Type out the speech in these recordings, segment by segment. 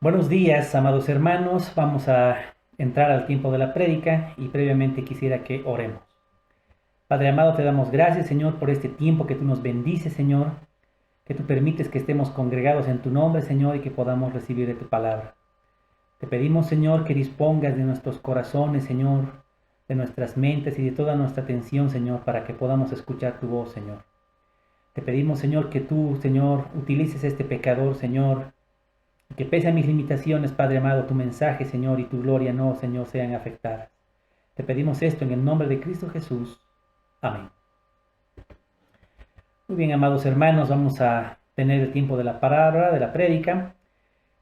Buenos días, amados hermanos. Vamos a entrar al tiempo de la prédica y previamente quisiera que oremos. Padre amado, te damos gracias, Señor, por este tiempo que tú nos bendices, Señor, que tú permites que estemos congregados en tu nombre, Señor, y que podamos recibir de tu palabra. Te pedimos, Señor, que dispongas de nuestros corazones, Señor, de nuestras mentes y de toda nuestra atención, Señor, para que podamos escuchar tu voz, Señor. Te pedimos, Señor, que tú, Señor, utilices este pecador, Señor, y que pese a mis limitaciones, Padre amado, tu mensaje, Señor, y tu gloria no, Señor, sean afectadas. Te pedimos esto en el nombre de Cristo Jesús. Amén. Muy bien, amados hermanos, vamos a tener el tiempo de la palabra, de la prédica.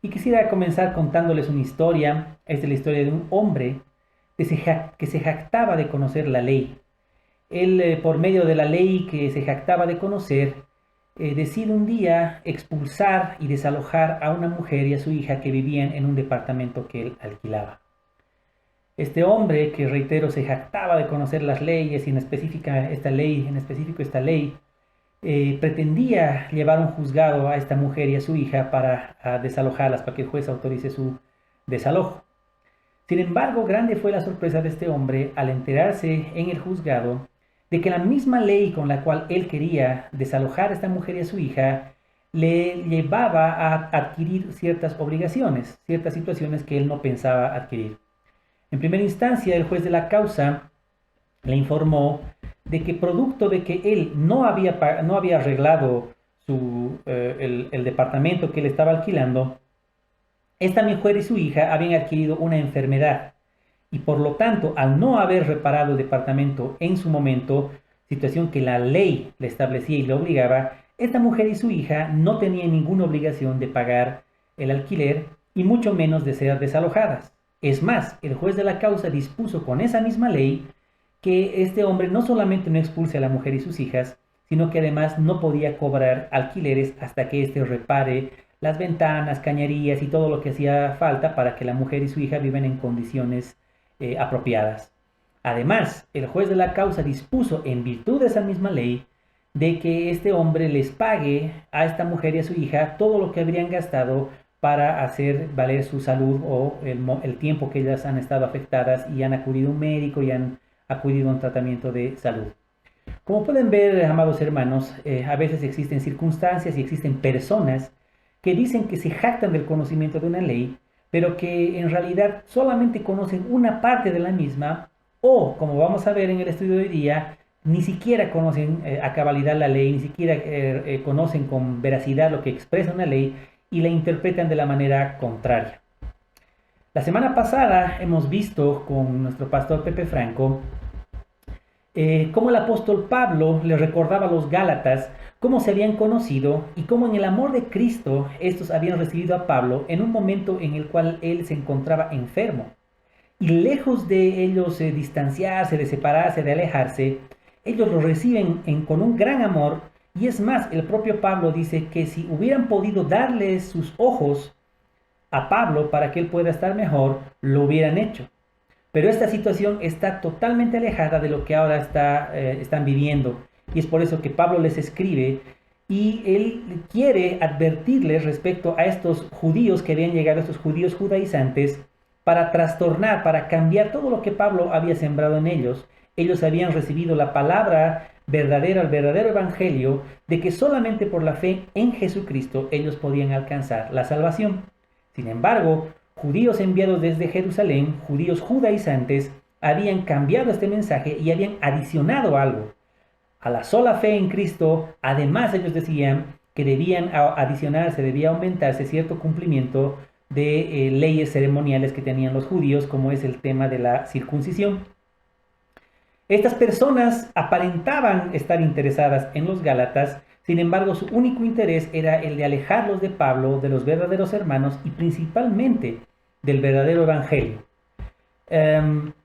Y quisiera comenzar contándoles una historia. Esta es la historia de un hombre que se jactaba de conocer la ley. Él, por medio de la ley que se jactaba de conocer, decide un día expulsar y desalojar a una mujer y a su hija que vivían en un departamento que él alquilaba. Este hombre, que reitero, se jactaba de conocer las leyes y en específico esta ley, pretendía llevar un juzgado a esta mujer y a su hija para desalojarlas, para que el juez autorice su desalojo. Sin embargo, grande fue la sorpresa de este hombre al enterarse en el juzgado de que la misma ley con la cual él quería desalojar a esta mujer y a su hija le llevaba a adquirir ciertas obligaciones, ciertas situaciones que él no pensaba adquirir. En primera instancia, el juez de la causa le informó de que producto de que él no había arreglado el departamento que él estaba alquilando, esta mujer y su hija habían adquirido una enfermedad y por lo tanto, al no haber reparado el departamento en su momento, situación que la ley le establecía y le obligaba, esta mujer y su hija no tenían ninguna obligación de pagar el alquiler y mucho menos de ser desalojadas. Es más, el juez de la causa dispuso con esa misma ley que este hombre no solamente no expulse a la mujer y sus hijas, sino que además no podía cobrar alquileres hasta que éste repare las ventanas, cañerías y todo lo que hacía falta para que la mujer y su hija vivan en condiciones apropiadas. Además, el juez de la causa dispuso, en virtud de esa misma ley, de que este hombre les pague a esta mujer y a su hija todo lo que habrían gastado para hacer valer su salud o el tiempo que ellas han estado afectadas y han acudido a un médico y han acudido a un tratamiento de salud. Como pueden ver, amados hermanos, a veces existen circunstancias y existen personas que dicen que se jactan del conocimiento de una ley, pero que en realidad solamente conocen una parte de la misma, o, como vamos a ver en el estudio de hoy día, ni siquiera conocen a cabalidad la ley, ni siquiera conocen con veracidad lo que expresa una ley y la interpretan de la manera contraria. La semana pasada hemos visto con nuestro pastor Pepe Franco cómo el apóstol Pablo le recordaba a los Gálatas cómo se habían conocido y cómo en el amor de Cristo estos habían recibido a Pablo en un momento en el cual él se encontraba enfermo. Y lejos de ellos distanciarse, de separarse, de alejarse, ellos lo reciben con un gran amor. Y es más, el propio Pablo dice que si hubieran podido darle sus ojos a Pablo para que él pueda estar mejor, lo hubieran hecho. Pero esta situación está totalmente alejada de lo que ahora están viviendo. Y es por eso que Pablo les escribe y él quiere advertirles respecto a estos judíos que habían llegado, estos judíos judaizantes, para trastornar, para cambiar todo lo que Pablo había sembrado en ellos. Ellos habían recibido la palabra verdadera, el verdadero evangelio, de que solamente por la fe en Jesucristo ellos podían alcanzar la salvación. Sin embargo, judíos enviados desde Jerusalén, judíos judaizantes, habían cambiado este mensaje y habían adicionado algo. A la sola fe en Cristo, además ellos decían que debían adicionarse, debía aumentarse cierto cumplimiento de leyes ceremoniales que tenían los judíos, como es el tema de la circuncisión. Estas personas aparentaban estar interesadas en los Gálatas, sin embargo su único interés era el de alejarlos de Pablo, de los verdaderos hermanos y principalmente del verdadero evangelio.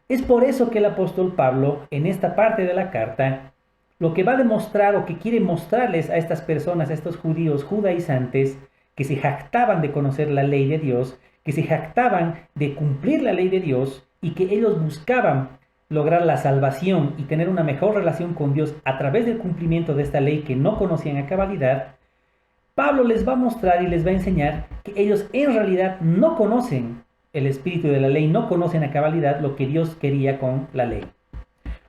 Es por eso que el apóstol Pablo, en esta parte de la carta, lo que va a demostrar o que quiere mostrarles a estas personas, a estos judíos judaizantes, que se jactaban de conocer la ley de Dios, que se jactaban de cumplir la ley de Dios y que ellos buscaban lograr la salvación y tener una mejor relación con Dios a través del cumplimiento de esta ley que no conocían a cabalidad, Pablo les va a mostrar y les va a enseñar que ellos en realidad no conocen el espíritu de la ley, no conocen a cabalidad lo que Dios quería con la ley.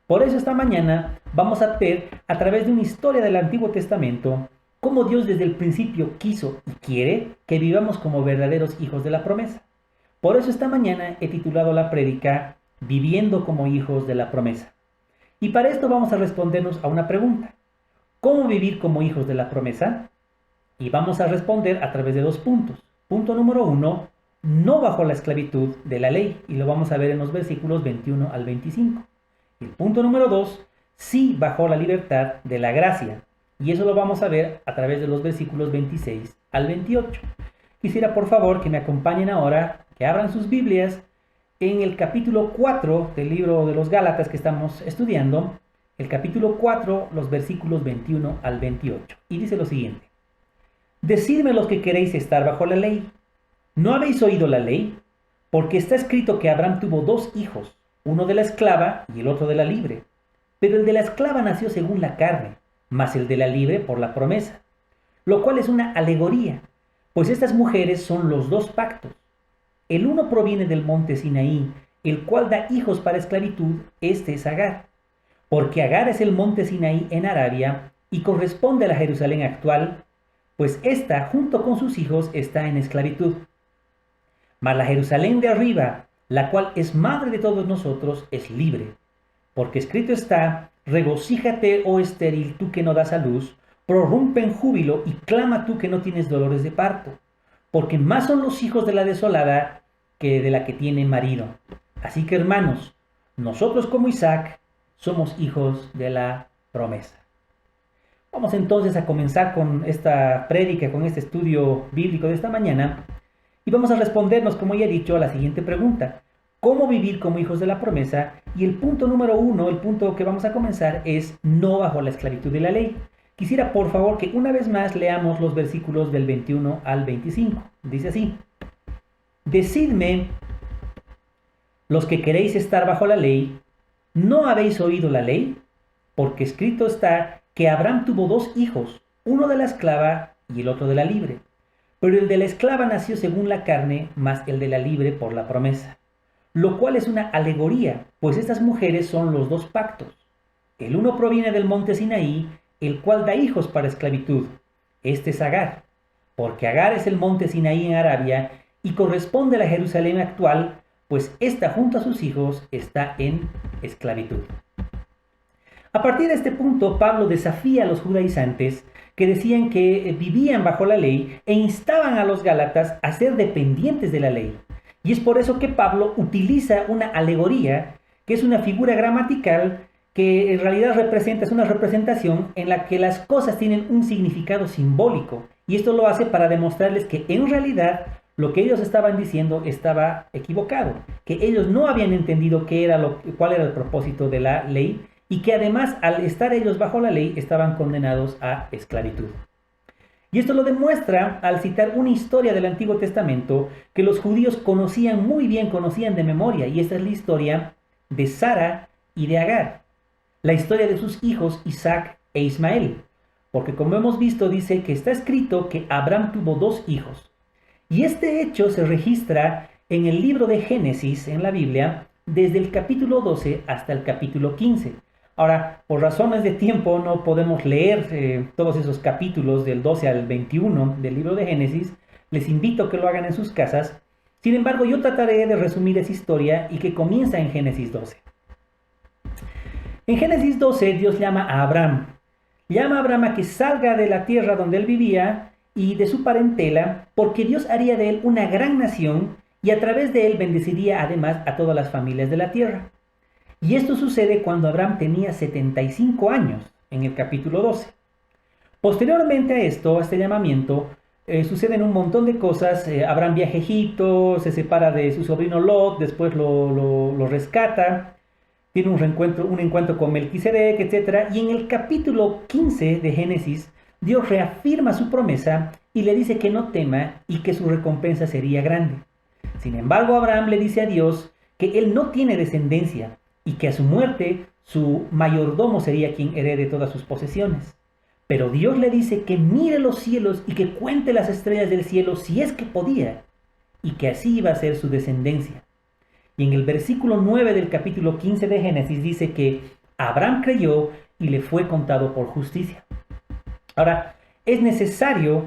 Por eso esta mañana vamos a ver a través de una historia del Antiguo Testamento cómo Dios desde el principio quiso y quiere que vivamos como verdaderos hijos de la promesa. Por eso esta mañana he titulado la prédica Viviendo como hijos de la promesa. Y para esto vamos a respondernos a una pregunta. ¿Cómo vivir como hijos de la promesa? Y vamos a responder a través de 2 puntos. Punto número 1, no bajo la esclavitud de la ley. Y lo vamos a ver en los versículos 21 al 25. Y el punto número 2, sí bajo la libertad de la gracia. Y eso lo vamos a ver a través de los versículos 26 al 28. Quisiera por favor que me acompañen ahora, que abran sus Biblias en el capítulo 4 del libro de los Gálatas que estamos estudiando. El capítulo 4, los versículos 21 al 28. Y dice lo siguiente. Decidme los que queréis estar bajo la ley. ¿No habéis oído la ley? Porque está escrito que Abraham tuvo 2 hijos, uno de la esclava y el otro de la libre. Pero el de la esclava nació según la carne, mas el de la libre por la promesa. Lo cual es una alegoría, pues estas mujeres son los 2 pactos. El uno proviene del monte Sinaí, el cual da hijos para esclavitud, este es Agar. Porque Agar es el monte Sinaí en Arabia y corresponde a la Jerusalén actual, pues ésta junto con sus hijos está en esclavitud. Mas la Jerusalén de arriba, la cual es madre de todos nosotros, es libre. Porque escrito está, regocíjate, oh estéril, tú que no das a luz, prorrumpe en júbilo y clama tú que no tienes dolores de parto. Porque más son los hijos de la desolada que de la que tiene marido. Así que hermanos, nosotros como Isaac somos hijos de la promesa. Vamos entonces a comenzar con esta prédica, con este estudio bíblico de esta mañana, y vamos a respondernos, como ya he dicho, a la siguiente pregunta. ¿Cómo vivir como hijos de la promesa? Y el punto número 1, el punto que vamos a comenzar es no bajo la esclavitud de la ley. Quisiera por favor que una vez más leamos los versículos del 21 al 25. Dice así. Decidme, los que queréis estar bajo la ley, ¿no habéis oído la ley? Porque escrito está que Abraham tuvo 2 hijos, uno de la esclava y el otro de la libre. Pero el de la esclava nació según la carne, mas el de la libre por la promesa. Lo cual es una alegoría, pues estas mujeres son los 2 pactos. El uno proviene del monte Sinaí, el cual da hijos para esclavitud. Este es Agar, porque Agar es el monte Sinaí en Arabia y corresponde a la Jerusalén actual, pues ésta junto a sus hijos está en esclavitud. A partir de este punto, Pablo desafía a los judaizantes que decían que vivían bajo la ley e instaban a los gálatas a ser dependientes de la ley. Y es por eso que Pablo utiliza una alegoría, que es una figura gramatical que en realidad es una representación en la que las cosas tienen un significado simbólico. Y esto lo hace para demostrarles que en realidad lo que ellos estaban diciendo estaba equivocado, que ellos no habían entendido cuál era el propósito de la ley y que además al estar ellos bajo la ley estaban condenados a esclavitud. Y esto lo demuestra al citar una historia del Antiguo Testamento que los judíos conocían muy bien, conocían de memoria, y esta es la historia de Sara y de Agar, la historia de sus hijos Isaac e Ismael, porque como hemos visto dice que está escrito que Abraham tuvo 2 hijos, y este hecho se registra en el libro de Génesis en la Biblia desde el capítulo 12 hasta el capítulo 15. Ahora, por razones de tiempo no podemos leer todos esos capítulos del 12 al 21 del libro de Génesis. Les invito a que lo hagan en sus casas. Sin embargo, yo trataré de resumir esa historia y que comienza en Génesis 12. En Génesis 12, Dios llama a Abraham. Llama a Abraham a que salga de la tierra donde él vivía y de su parentela, porque Dios haría de él una gran nación y a través de él bendeciría además a todas las familias de la tierra. Y esto sucede cuando Abraham tenía 75 años, en el capítulo 12. Posteriormente a esto, a este llamamiento, suceden un montón de cosas. Abraham viaja a Egipto, se separa de su sobrino Lot, después lo rescata, tiene un encuentro con Melquisedec, etc. Y en el capítulo 15 de Génesis, Dios reafirma su promesa y le dice que no tema y que su recompensa sería grande. Sin embargo, Abraham le dice a Dios que él no tiene descendencia, y que a su muerte su mayordomo sería quien herede todas sus posesiones. Pero Dios le dice que mire los cielos y que cuente las estrellas del cielo si es que podía, y que así iba a ser su descendencia. Y en el versículo 9 del capítulo 15 de Génesis dice que Abraham creyó y le fue contado por justicia. Ahora, es necesario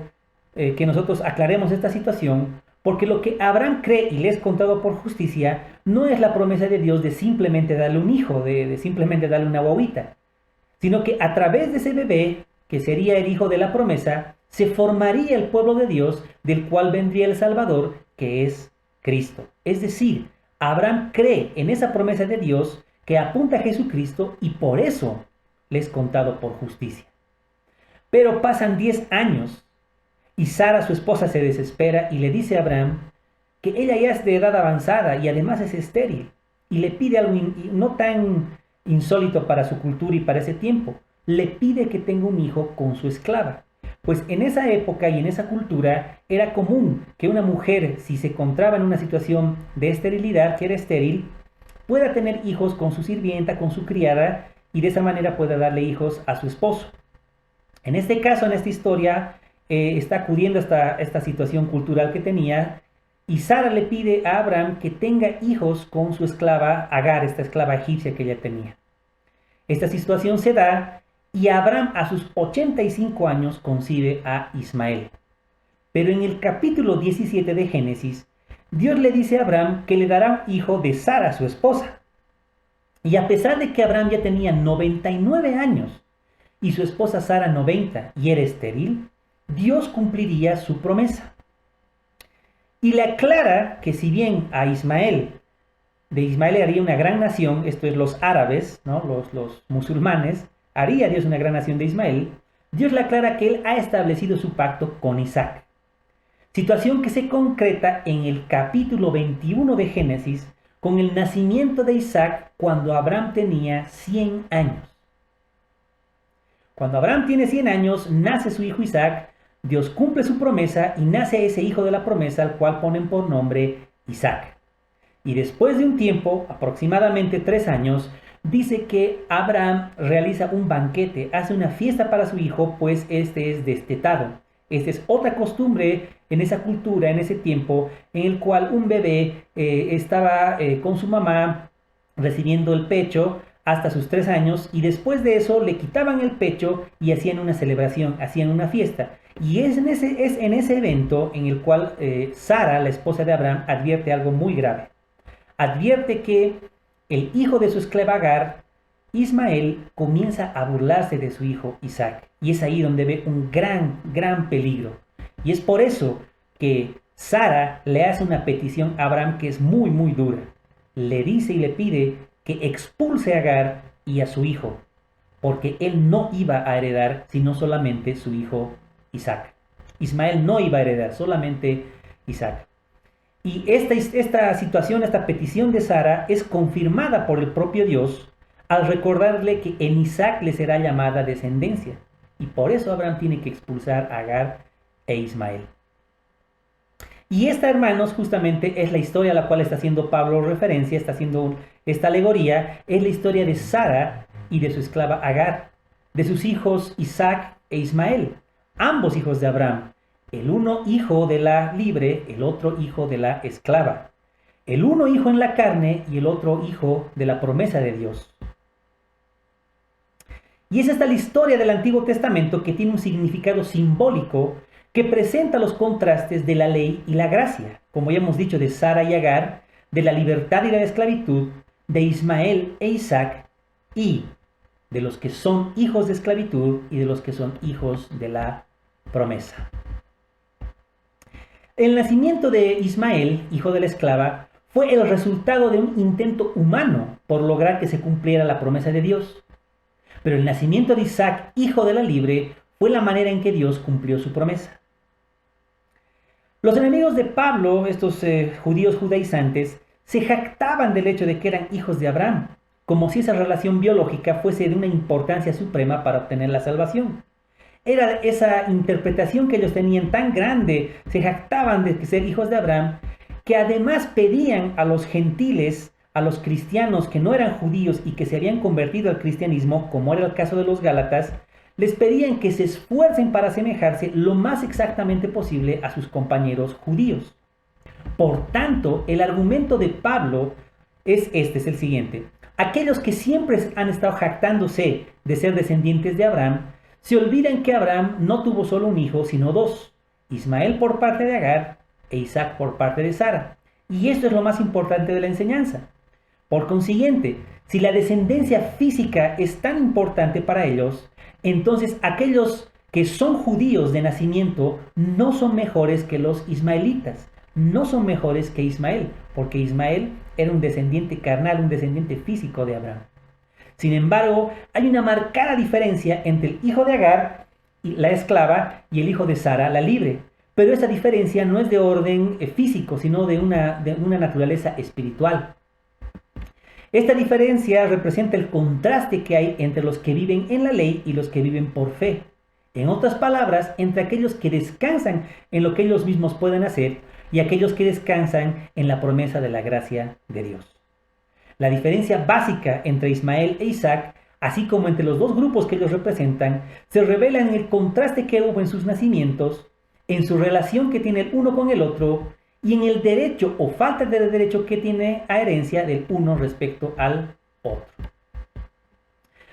que nosotros aclaremos esta situación, porque lo que Abraham cree y le es contado por justicia no es la promesa de Dios de simplemente darle un hijo, de simplemente darle una guaguita, sino que a través de ese bebé, que sería el hijo de la promesa, se formaría el pueblo de Dios, del cual vendría el Salvador, que es Cristo. Es decir, Abraham cree en esa promesa de Dios que apunta a Jesucristo y por eso le es contado por justicia. Pero pasan 10 años y Sara, su esposa, se desespera y le dice a Abraham que ella ya es de edad avanzada y además es estéril, y le pide algo no tan insólito para su cultura y para ese tiempo. Le pide que tenga un hijo con su esclava. Pues en esa época y en esa cultura era común que una mujer, si se encontraba en una situación de esterilidad, que era estéril, pueda tener hijos con su sirvienta, con su criada, y de esa manera pueda darle hijos a su esposo. En este caso, en esta historia, está acudiendo a esta situación cultural que tenía, y Sara le pide a Abraham que tenga hijos con su esclava Agar, esta esclava egipcia que ella tenía. Esta situación se da y Abraham a sus 85 años concibe a Ismael. Pero en el capítulo 17 de Génesis, Dios le dice a Abraham que le dará un hijo de Sara, su esposa. Y a pesar de que Abraham ya tenía 99 años y su esposa Sara 90 y era estéril, Dios cumpliría su promesa. Y le aclara que si bien de Ismael haría una gran nación, esto es los árabes, ¿no? los musulmanes, haría Dios una gran nación de Ismael, Dios le aclara que él ha establecido su pacto con Isaac. Situación que se concreta en el capítulo 21 de Génesis, con el nacimiento de Isaac cuando Abraham tenía 100 años. Cuando Abraham tiene 100 años, nace su hijo Isaac, Dios cumple su promesa y nace ese hijo de la promesa, al cual ponen por nombre Isaac. Y después de un tiempo, aproximadamente 3 años, dice que Abraham realiza un banquete, hace una fiesta para su hijo, pues este es destetado. Esta es otra costumbre en esa cultura, en ese tiempo, en el cual un bebé estaba con su mamá recibiendo el pecho hasta sus 3 años, y después de eso le quitaban el pecho y hacían una celebración, hacían una fiesta. Y es en ese evento en el cual Sara, la esposa de Abraham, advierte algo muy grave. Advierte que el hijo de su esclava Agar, Ismael, comienza a burlarse de su hijo Isaac. Y es ahí donde ve un gran peligro. Y es por eso que Sara le hace una petición a Abraham que es muy dura. Le dice y le pide que expulse a Agar y a su hijo, porque él no iba a heredar sino solamente su hijo Isaac. Ismael no iba a heredar, solamente Isaac. Y esta situación, esta petición de Sara es confirmada por el propio Dios al recordarle que en Isaac le será llamada descendencia. Y por eso Abraham tiene que expulsar a Agar e Ismael. Y esta, hermanos, justamente es la historia a la cual está haciendo Pablo referencia, está haciendo esta alegoría, es la historia de Sara y de su esclava Agar, de sus hijos Isaac e Ismael, ambos hijos de Abraham, el uno hijo de la libre, el otro hijo de la esclava, el uno hijo en la carne y el otro hijo de la promesa de Dios. Y es esta la historia del Antiguo Testamento, que tiene un significado simbólico que presenta los contrastes de la ley y la gracia, como ya hemos dicho, de Sara y Agar, de la libertad y la esclavitud, de Ismael e Isaac, y de los que son hijos de esclavitud y de los que son hijos de la promesa. El nacimiento de Ismael, hijo de la esclava, fue el resultado de un intento humano por lograr que se cumpliera la promesa de Dios. Pero el nacimiento de Isaac, hijo de la libre, fue la manera en que Dios cumplió su promesa. Los enemigos de Pablo, estos judíos judaizantes, se jactaban del hecho de que eran hijos de Abraham, como si esa relación biológica fuese de una importancia suprema para obtener la salvación. Era esa interpretación que ellos tenían tan grande, se jactaban de ser hijos de Abraham, que además pedían a los gentiles, a los cristianos que no eran judíos y que se habían convertido al cristianismo, como era el caso de los Gálatas, les pedían que se esfuercen para asemejarse lo más exactamente posible a sus compañeros judíos. Por tanto, el argumento de Pablo es el siguiente. Aquellos que siempre han estado jactándose de ser descendientes de Abraham, se olvidan que Abraham no tuvo solo un hijo, sino dos, Ismael por parte de Agar e Isaac por parte de Sara. Y esto es lo más importante de la enseñanza. Por consiguiente, si la descendencia física es tan importante para ellos, entonces aquellos que son judíos de nacimiento no son mejores que los ismaelitas, no son mejores que Ismael, porque Ismael era un descendiente carnal, un descendiente físico de Abraham. Sin embargo, hay una marcada diferencia entre el hijo de Agar, la esclava, y el hijo de Sara, la libre. Pero esa diferencia no es de orden físico, sino de una naturaleza espiritual. Esta diferencia representa el contraste que hay entre los que viven en la ley y los que viven por fe. En otras palabras, entre aquellos que descansan en lo que ellos mismos pueden hacer y aquellos que descansan en la promesa de la gracia de Dios. La diferencia básica entre Ismael e Isaac, así como entre los dos grupos que ellos representan, se revela en el contraste que hubo en sus nacimientos, en su relación que tiene el uno con el otro y en el derecho o falta de derecho que tiene a herencia del uno respecto al otro.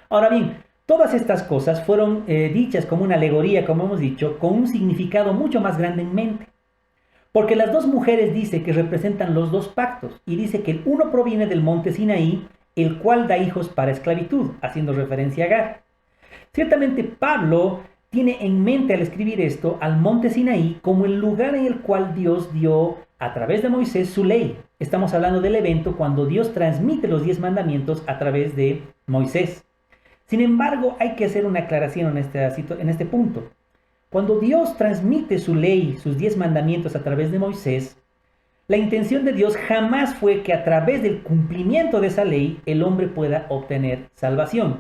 Ahora bien, todas estas cosas fueron dichas como una alegoría, como hemos dicho, con un significado mucho más grande en mente. Porque las dos mujeres dice que representan los dos pactos y dice que el uno proviene del monte Sinaí, el cual da hijos para esclavitud, haciendo referencia a Agar. Ciertamente Pablo tiene en mente al escribir esto al monte Sinaí como el lugar en el cual Dios dio a través de Moisés su ley. Estamos hablando del evento cuando Dios transmite los 10 mandamientos a través de Moisés. Sin embargo, hay que hacer una aclaración en este punto. Cuando Dios transmite su ley, sus 10 mandamientos a través de Moisés, la intención de Dios jamás fue que a través del cumplimiento de esa ley el hombre pueda obtener salvación.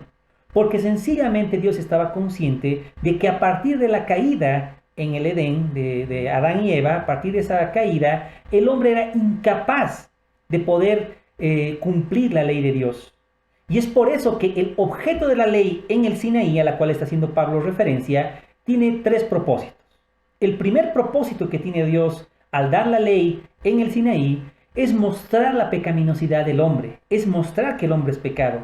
Porque sencillamente Dios estaba consciente de que a partir de la caída en el Edén de Adán y Eva, a partir de esa caída, el hombre era incapaz de poder cumplir la ley de Dios. Y es por eso que el objeto de la ley en el Sinaí, a la cual está haciendo Pablo referencia, tiene 3 propósitos. El primer propósito que tiene Dios al dar la ley en el Sinaí es mostrar la pecaminosidad del hombre, es mostrar que el hombre es pecado.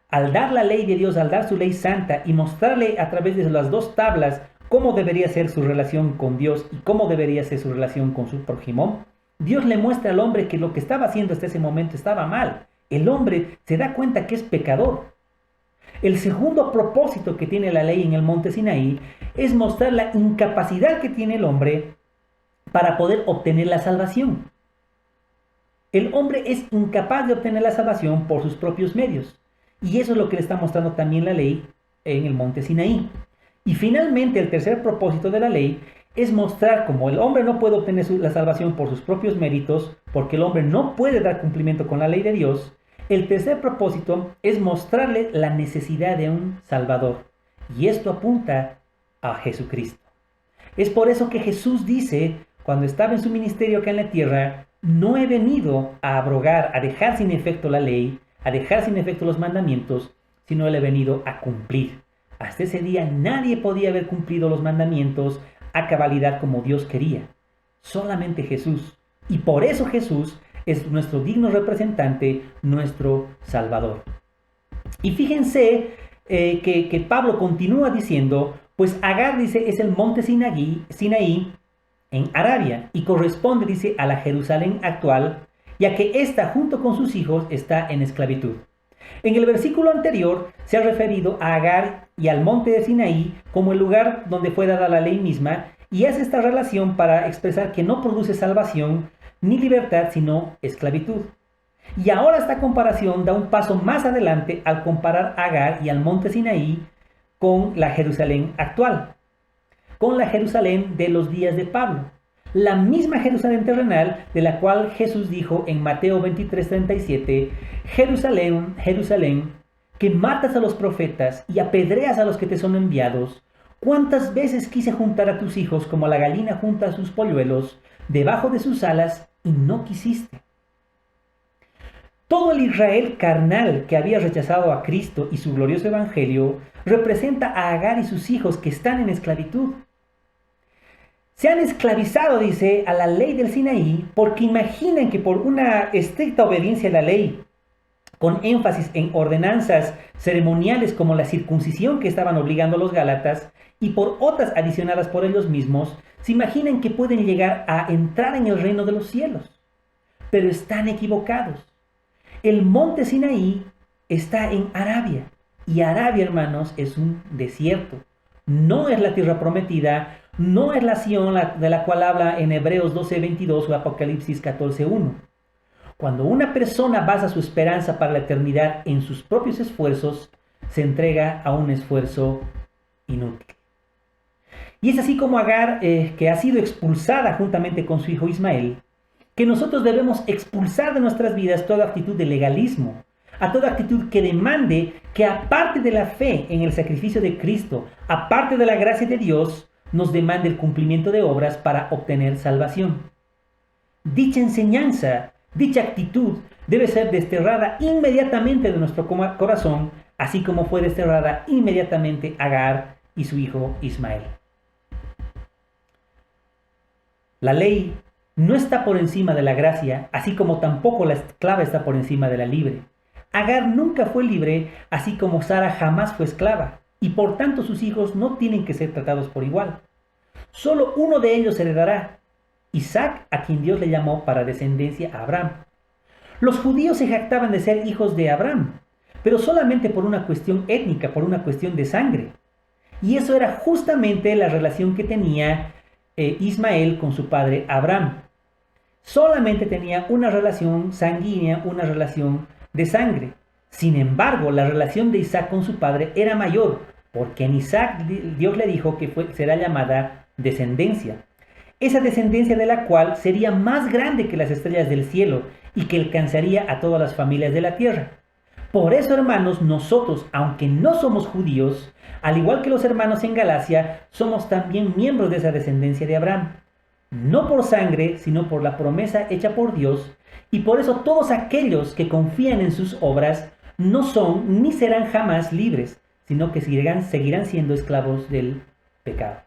Al dar la ley de Dios, al dar su ley santa y mostrarle a través de las 2 tablas cómo debería ser su relación con Dios y cómo debería ser su relación con su prójimo, Dios le muestra al hombre que lo que estaba haciendo hasta ese momento estaba mal. El hombre se da cuenta que es pecador. El segundo propósito que tiene la ley en el monte Sinaí es mostrar la incapacidad que tiene el hombre para poder obtener la salvación. El hombre es incapaz de obtener la salvación por sus propios medios. Y eso es lo que le está mostrando también la ley en el monte Sinaí. Y finalmente el tercer propósito de la ley es mostrar cómo el hombre no puede obtener la salvación por sus propios méritos, porque el hombre no puede dar cumplimiento con la ley de Dios. El tercer propósito es mostrarle la necesidad de un Salvador. Y esto apunta a Jesucristo. Es por eso que Jesús dice, cuando estaba en su ministerio acá en la tierra, no he venido a abrogar, a dejar sin efecto la ley, a dejar sin efecto los mandamientos, sino él he venido a cumplir. Hasta ese día nadie podía haber cumplido los mandamientos a cabalidad como Dios quería. Solamente Jesús. Y por eso Jesús es nuestro digno representante, nuestro Salvador. Y fíjense que Pablo continúa diciendo, pues Agar, dice, es el monte Sinaí en Arabia y corresponde, dice, a la Jerusalén actual, ya que ésta junto con sus hijos está en esclavitud. En el versículo anterior se ha referido a Agar y al monte de Sinaí como el lugar donde fue dada la ley misma y hace esta relación para expresar que no produce salvación ni libertad sino esclavitud. Y ahora esta comparación da un paso más adelante al comparar a Agar y al monte Sinaí con la Jerusalén actual, con la Jerusalén de los días de Pablo. La misma Jerusalén terrenal de la cual Jesús dijo en Mateo 23:37, Jerusalén, Jerusalén, que matas a los profetas y apedreas a los que te son enviados, ¿cuántas veces quise juntar a tus hijos como la gallina junta a sus polluelos debajo de sus alas y no quisiste? Todo el Israel carnal que había rechazado a Cristo y su glorioso evangelio representa a Agar y sus hijos que están en esclavitud. Se han esclavizado, dice, a la ley del Sinaí porque imaginan que por una estricta obediencia a la ley, con énfasis en ordenanzas ceremoniales como la circuncisión que estaban obligando a los gálatas y por otras adicionadas por ellos mismos, se imaginan que pueden llegar a entrar en el reino de los cielos. Pero están equivocados. El monte Sinaí está en Arabia y Arabia, hermanos, es un desierto. No es la tierra prometida, no es la Sión de la cual habla en Hebreos 12:22 o Apocalipsis 14:1. Cuando una persona basa su esperanza para la eternidad en sus propios esfuerzos, se entrega a un esfuerzo inútil. Y es así como Agar, que ha sido expulsada juntamente con su hijo Ismael, que nosotros debemos expulsar de nuestras vidas toda actitud de legalismo, a toda actitud que demande que aparte de la fe en el sacrificio de Cristo, aparte de la gracia de Dios, nos demande el cumplimiento de obras para obtener salvación. Dicha enseñanza, dicha actitud debe ser desterrada inmediatamente de nuestro corazón, así como fue desterrada inmediatamente Agar y su hijo Ismael. La ley no está por encima de la gracia, así como tampoco la esclava está por encima de la libre. Agar nunca fue libre, así como Sara jamás fue esclava, y por tanto sus hijos no tienen que ser tratados por igual. Solo uno de ellos heredará, Isaac, a quien Dios le llamó para descendencia a Abraham. Los judíos se jactaban de ser hijos de Abraham, pero solamente por una cuestión étnica, por una cuestión de sangre. Y eso era justamente la relación que tenía Ismael con su padre Abraham. Solamente tenía una relación sanguínea, una relación de sangre. Sin embargo, la relación de Isaac con su padre era mayor, porque en Isaac Dios le dijo que será llamada descendencia. Esa descendencia de la cual sería más grande que las estrellas del cielo y que alcanzaría a todas las familias de la tierra. Por eso, hermanos, nosotros, aunque no somos judíos, al igual que los hermanos en Galacia, somos también miembros de esa descendencia de Abraham. No por sangre, sino por la promesa hecha por Dios, y por eso todos aquellos que confían en sus obras no son ni serán jamás libres, sino que seguirán siendo esclavos del pecado.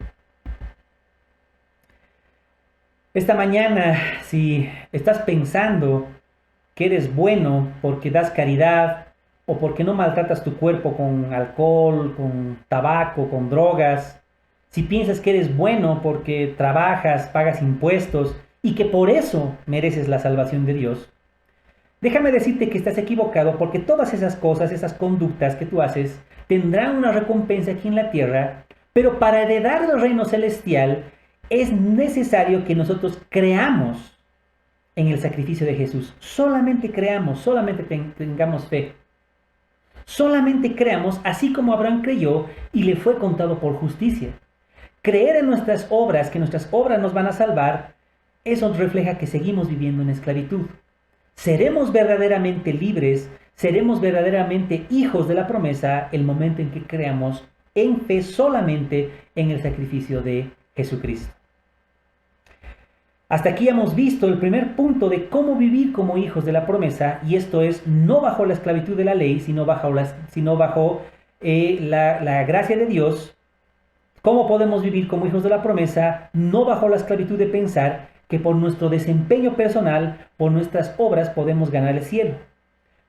Esta mañana, si estás pensando que eres bueno porque das caridad o porque no maltratas tu cuerpo con alcohol, con tabaco, con drogas, si piensas que eres bueno porque trabajas, pagas impuestos y que por eso mereces la salvación de Dios, déjame decirte que estás equivocado, porque todas esas cosas, esas conductas que tú haces, tendrán una recompensa aquí en la tierra, pero para heredar el reino celestial es necesario que nosotros creamos en el sacrificio de Jesús. Solamente creamos, solamente tengamos fe. Solamente creamos así como Abraham creyó y le fue contado por justicia. Creer en nuestras obras, que nuestras obras nos van a salvar, eso refleja que seguimos viviendo en esclavitud. Seremos verdaderamente libres, seremos verdaderamente hijos de la promesa el momento en que creamos en fe solamente en el sacrificio de Jesucristo. Hasta aquí hemos visto el primer punto de cómo vivir como hijos de la promesa, y esto es no bajo la esclavitud de la ley, sino bajo la gracia de Dios. ¿Cómo podemos vivir como hijos de la promesa? No bajo la esclavitud de pensar que por nuestro desempeño personal, por nuestras obras, podemos ganar el cielo.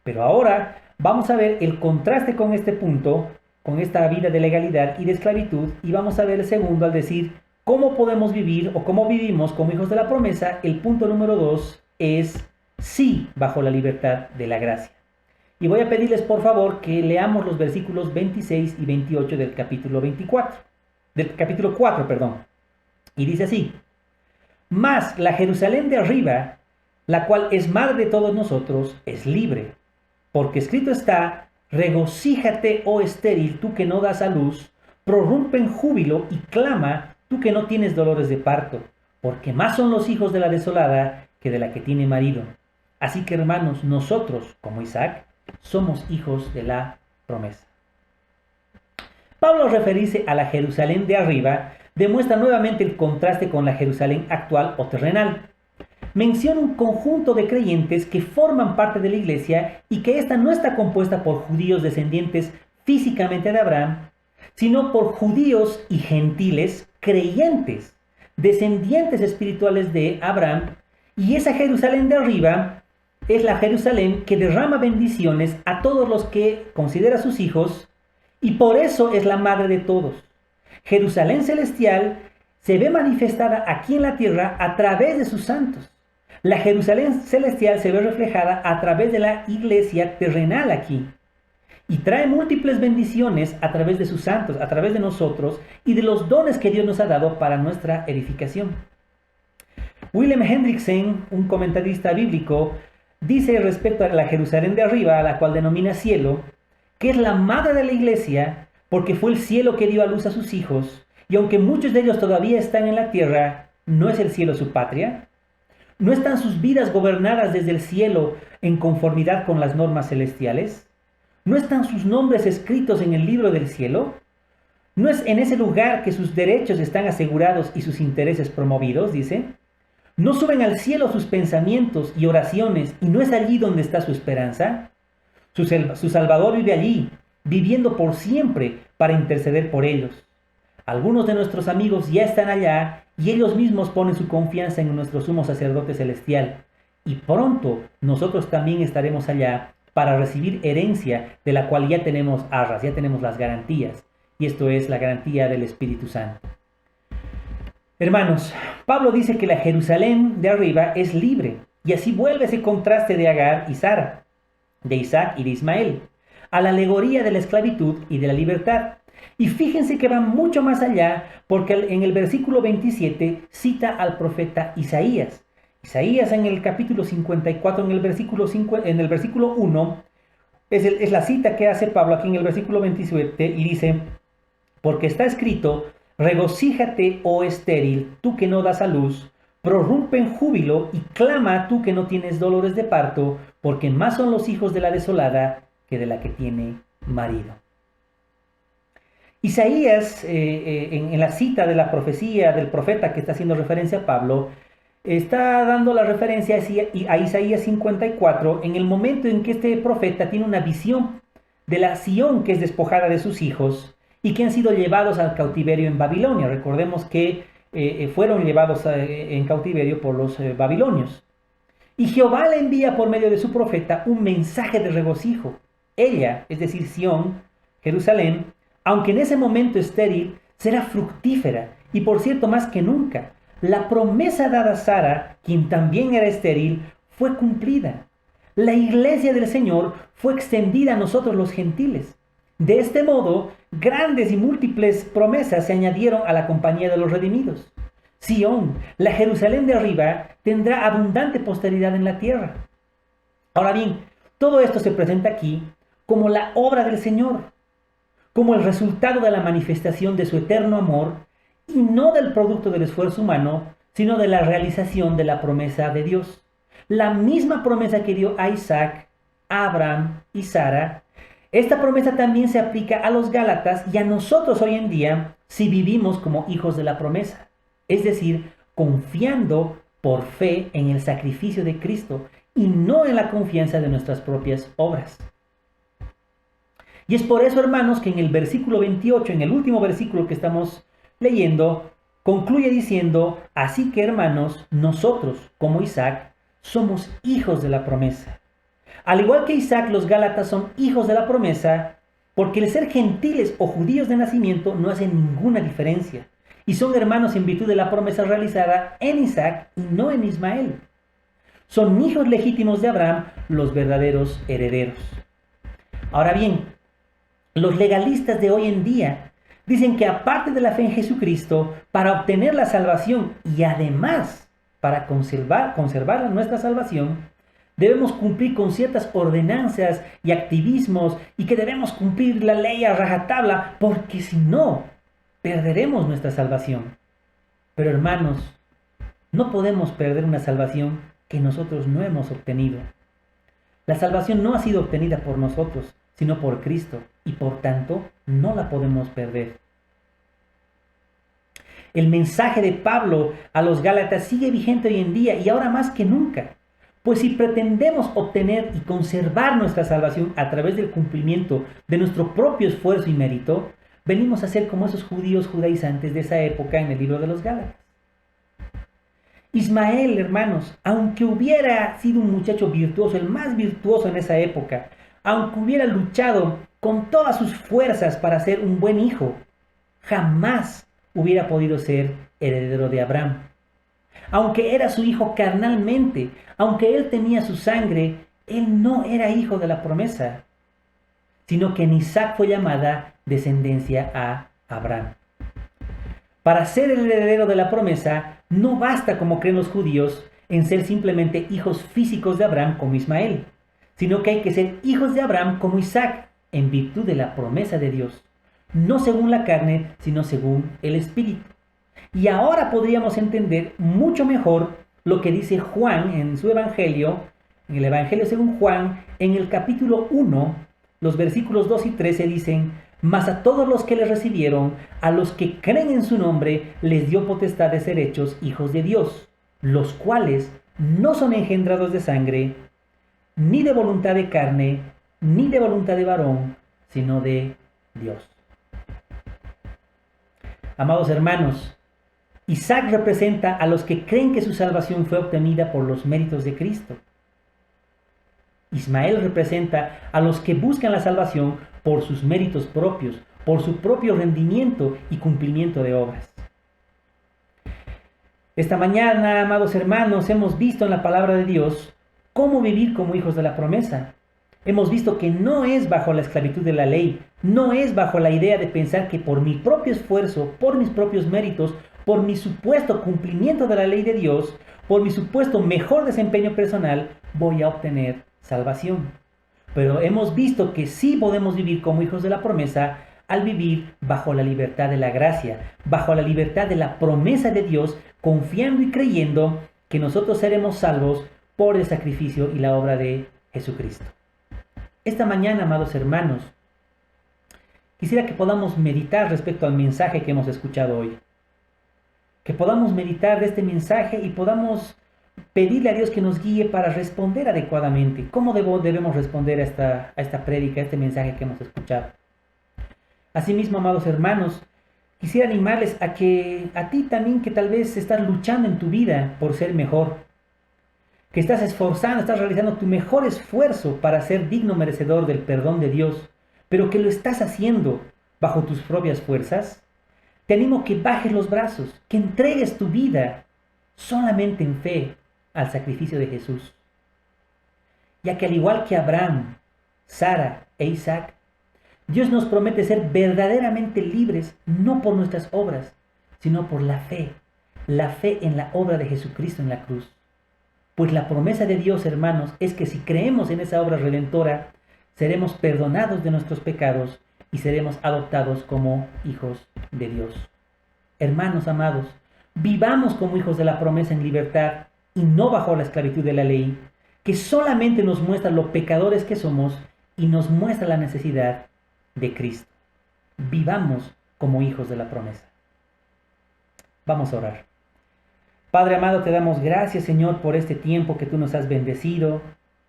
Pero ahora vamos a ver el contraste con este punto, con esta vida de legalidad y de esclavitud, y vamos a ver el segundo al decir cómo podemos vivir o cómo vivimos como hijos de la promesa. El punto número 2 es sí bajo la libertad de la gracia. Y voy a pedirles por favor que leamos los versículos 26 y 28 del capítulo 4. Y dice así: Mas la Jerusalén de arriba, la cual es madre de todos nosotros, es libre, porque escrito está: regocíjate, oh estéril, tú que no das a luz, prorrumpe en júbilo y clama, tú que no tienes dolores de parto, porque más son los hijos de la desolada que de la que tiene marido. Así que, hermanos, nosotros, como Isaac, somos hijos de la promesa. Pablo, al referirse a la Jerusalén de arriba, demuestra nuevamente el contraste con la Jerusalén actual o terrenal. Menciona un conjunto de creyentes que forman parte de la iglesia y que ésta no está compuesta por judíos descendientes físicamente de Abraham, sino por judíos y gentiles creyentes, descendientes espirituales de Abraham, y esa Jerusalén de arriba es la Jerusalén que derrama bendiciones a todos los que considera sus hijos, y por eso es la madre de todos. Jerusalén celestial se ve manifestada aquí en la tierra a través de sus santos. La Jerusalén celestial se ve reflejada a través de la iglesia terrenal aquí. Y trae múltiples bendiciones a través de sus santos, a través de nosotros y de los dones que Dios nos ha dado para nuestra edificación. William Hendrickson, un comentarista bíblico, dice respecto a la Jerusalén de arriba, a la cual denomina cielo, que es la madre de la iglesia porque fue el cielo que dio a luz a sus hijos, y aunque muchos de ellos todavía están en la tierra, ¿no es el cielo su patria? ¿No están sus vidas gobernadas desde el cielo en conformidad con las normas celestiales? ¿No están sus nombres escritos en el libro del cielo? ¿No es en ese lugar que sus derechos están asegurados y sus intereses promovidos? Dice. ¿No suben al cielo sus pensamientos y oraciones y no es allí donde está su esperanza? Su Salvador vive allí, viviendo por siempre para interceder por ellos. Algunos de nuestros amigos ya están allá y ellos mismos ponen su confianza en nuestro sumo sacerdote celestial. Y pronto nosotros también estaremos allá para recibir herencia de la cual ya tenemos arras, ya tenemos las garantías. Y esto es la garantía del Espíritu Santo. Hermanos, Pablo dice que la Jerusalén de arriba es libre. Y así vuelve ese contraste de Agar y Sara, de Isaac y de Ismael, a la alegoría de la esclavitud y de la libertad. Y fíjense que va mucho más allá, porque en el versículo 27 cita al profeta Isaías. Isaías en el capítulo 54, en el versículo 1, es la cita que hace Pablo aquí en el versículo 27 y dice, porque está escrito, regocíjate, oh estéril, tú que no das a luz, prorrumpe en júbilo y clama tú que no tienes dolores de parto, porque más son los hijos de la desolada que de la que tiene marido. Isaías, en la cita de la profecía del profeta que está haciendo referencia a Pablo, está dando la referencia a Isaías 54 en el momento en que este profeta tiene una visión de la Sión que es despojada de sus hijos y que han sido llevados al cautiverio en Babilonia. Recordemos que fueron llevados en cautiverio por los babilonios. Y Jehová le envía por medio de su profeta un mensaje de regocijo. Ella, es decir, Sión, Jerusalén, aunque en ese momento estéril, será fructífera, y por cierto más que nunca, la promesa dada a Sara, quien también era estéril, fue cumplida. La iglesia del Señor fue extendida a nosotros los gentiles. De este modo, grandes y múltiples promesas se añadieron a la compañía de los redimidos. Sión, la Jerusalén de arriba, tendrá abundante posteridad en la tierra. Ahora bien, todo esto se presenta aquí como la obra del Señor, como el resultado de la manifestación de su eterno amor, y no del producto del esfuerzo humano, sino de la realización de la promesa de Dios. La misma promesa que dio a Isaac, a Abraham y Sara, esta promesa también se aplica a los Gálatas y a nosotros hoy en día si vivimos como hijos de la promesa, es decir, confiando por fe en el sacrificio de Cristo y no en la confianza de nuestras propias obras. Y es por eso, hermanos, que en el versículo 28, en el último versículo que estamos leyendo, concluye diciendo, así que, hermanos, nosotros, como Isaac, somos hijos de la promesa. Al igual que Isaac, los Gálatas son hijos de la promesa, porque el ser gentiles o judíos de nacimiento no hace ninguna diferencia, y son hermanos en virtud de la promesa realizada en Isaac y no en Ismael. Son hijos legítimos de Abraham, los verdaderos herederos. Ahora bien, los legalistas de hoy en día dicen que aparte de la fe en Jesucristo, para obtener la salvación y además para conservar nuestra salvación, debemos cumplir con ciertas ordenanzas y activismos y que debemos cumplir la ley a rajatabla, porque si no, perderemos nuestra salvación. Pero hermanos, no podemos perder una salvación que nosotros no hemos obtenido. La salvación no ha sido obtenida por nosotros, sino por Cristo, y por tanto no la podemos perder. El mensaje de Pablo a los Gálatas sigue vigente hoy en día y ahora más que nunca, pues si pretendemos obtener y conservar nuestra salvación a través del cumplimiento de nuestro propio esfuerzo y mérito, venimos a ser como esos judíos judaizantes de esa época en el libro de los Gálatas. Ismael, hermanos, aunque hubiera sido un muchacho virtuoso, el más virtuoso en esa época, aunque hubiera luchado con todas sus fuerzas para ser un buen hijo, jamás hubiera podido ser heredero de Abraham. Aunque era su hijo carnalmente, aunque él tenía su sangre, él no era hijo de la promesa, sino que en Isaac fue llamada descendencia a Abraham. Para ser el heredero de la promesa, no basta, como creen los judíos, en ser simplemente hijos físicos de Abraham como Ismael, sino que hay que ser hijos de Abraham como Isaac, en virtud de la promesa de Dios, no según la carne, sino según el Espíritu. Y ahora podríamos entender mucho mejor lo que dice Juan en su Evangelio, en el Evangelio según Juan, en el capítulo 1, los versículos 2 y 13 dicen: mas a todos los que le recibieron, a los que creen en su nombre, les dio potestad de ser hechos hijos de Dios, los cuales no son engendrados de sangre, ni de voluntad de carne, ni de voluntad de varón, sino de Dios. Amados hermanos, Isaac representa a los que creen que su salvación fue obtenida por los méritos de Cristo. Ismael representa a los que buscan la salvación por sus méritos propios, por su propio rendimiento y cumplimiento de obras. Esta mañana, amados hermanos, hemos visto en la palabra de Dios cómo vivir como hijos de la promesa. Hemos visto que no es bajo la esclavitud de la ley, no es bajo la idea de pensar que por mi propio esfuerzo, por mis propios méritos, por mi supuesto cumplimiento de la ley de Dios, por mi supuesto mejor desempeño personal, voy a obtener salvación. Pero hemos visto que sí podemos vivir como hijos de la promesa al vivir bajo la libertad de la gracia, bajo la libertad de la promesa de Dios, confiando y creyendo que nosotros seremos salvos por el sacrificio y la obra de Jesucristo. Esta mañana, amados hermanos, quisiera que podamos meditar respecto al mensaje que hemos escuchado hoy. Que podamos meditar de este mensaje y podamos pedirle a Dios que nos guíe para responder adecuadamente. ¿Cómo debemos responder a esta prédica, a este mensaje que hemos escuchado? Asimismo, amados hermanos, quisiera animarles a que a ti también, que tal vez estás luchando en tu vida por ser mejor, que estás esforzando, estás realizando tu mejor esfuerzo para ser digno merecedor del perdón de Dios, pero que lo estás haciendo bajo tus propias fuerzas, te animo a que bajes los brazos, que entregues tu vida solamente en fe al sacrificio de Jesús. Ya que al igual que Abraham, Sara e Isaac, Dios nos promete ser verdaderamente libres, no por nuestras obras, sino por la fe en la obra de Jesucristo en la cruz. Pues la promesa de Dios, hermanos, es que si creemos en esa obra redentora, seremos perdonados de nuestros pecados y seremos adoptados como hijos de Dios. Hermanos amados, vivamos como hijos de la promesa en libertad y no bajo la esclavitud de la ley, que solamente nos muestra lo pecadores que somos y nos muestra la necesidad de Cristo. Vivamos como hijos de la promesa. Vamos a orar. Padre amado, te damos gracias, Señor, por este tiempo que tú nos has bendecido.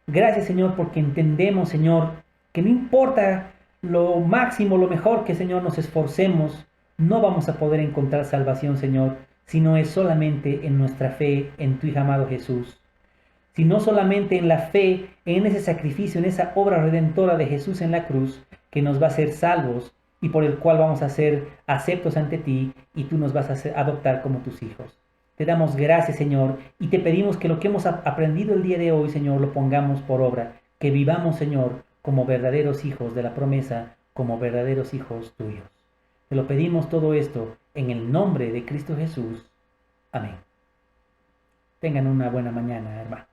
Gracias, Señor, porque entendemos, Señor, que no importa lo máximo, lo mejor que, Señor, nos esforcemos, no vamos a poder encontrar salvación, Señor, si no es solamente en nuestra fe en tu Hijo amado Jesús. Si no solamente en la fe, en ese sacrificio, en esa obra redentora de Jesús en la cruz, que nos va a hacer salvos y por el cual vamos a ser aceptos ante ti y tú nos vas a adoptar como tus hijos. Te damos gracias, Señor, y te pedimos que lo que hemos aprendido el día de hoy, Señor, lo pongamos por obra, que vivamos, Señor, como verdaderos hijos de la promesa, como verdaderos hijos tuyos. Te lo pedimos todo esto en el nombre de Cristo Jesús. Amén. Tengan una buena mañana, hermano.